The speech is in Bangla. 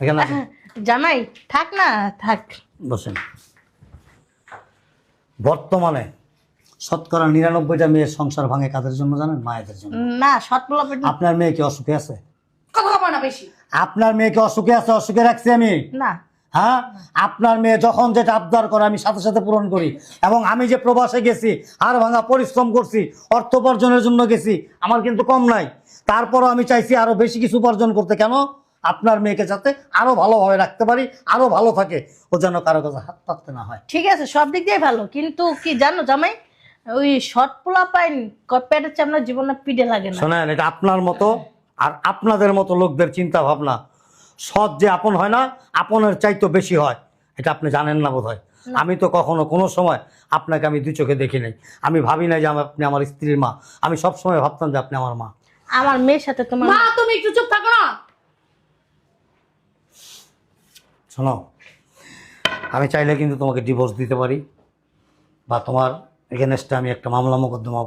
এখানে আসেন। জামাই থাক না থাক। বসেন। বর্তমানে শতকরা 99টা মেয়ের সংসার ভাঙে কাদের জন্য জানেন? মায়েদের জন্য। না সৎ পোলাপেন আপনার মেয়ে কি অসুখে আছে? কথা কবা না বেশি। আপনার মেয়েকে অসুখে আছে? অসুখে রাখছি আমি? না হ্যাঁ, আপনার মেয়ে যখন যেটা আবদার করে আমি সাথে সাথে পূরণ করি। এবং আমি যে প্রবাসে গেছি, হাড় ভাঙা পরিশ্রম করছি, অর্থ উপার্জনের জন্য গেছি, আমার কিন্তু কম নাই। তারপরও আমি চাইছি আরো বেশি কিছু উপার্জন করতে। কেন? আপনার মেয়েকে যাতে আরো ভালোভাবে রাখতে পারি, আরো ভালো থাকে, ও যেন কারো কাছে হাত পাততে না হয়। ঠিক আছে সব দিক দিয়ে ভালো, কিন্তু কি জানো জামাই, ওই সৎ পোলাপাইন পেটের চামড়া জীবনে পিঠে লাগে না। শোনেন, এটা আপনার মতো আর আপনাদের মতো লোকদের চিন্তা ভাবনা। সৎ যে আপন হয় না, আপনের চাইতে বেশি হয়, এটা আপনি জানেন না বোধহয়। আমি তো কখনো কোনো সময় আপনাকে আমি দুই চোখে দেখি নাই। আমি ভাবি নাই যে আপনি আমার স্ত্রীর মা। আমি সব সময় ভাবতাম যে আপনি আমার মা। আমার মেয়ের সাথে তোমার মা তুমি একটু চুপ থাকো না। শোনো, আমি চাইলে কিন্তু তোমাকে ডিভোর্স দিতে পারি, বা তোমার এগেনস্টে আমি একটা মামলা মোকদ্দমা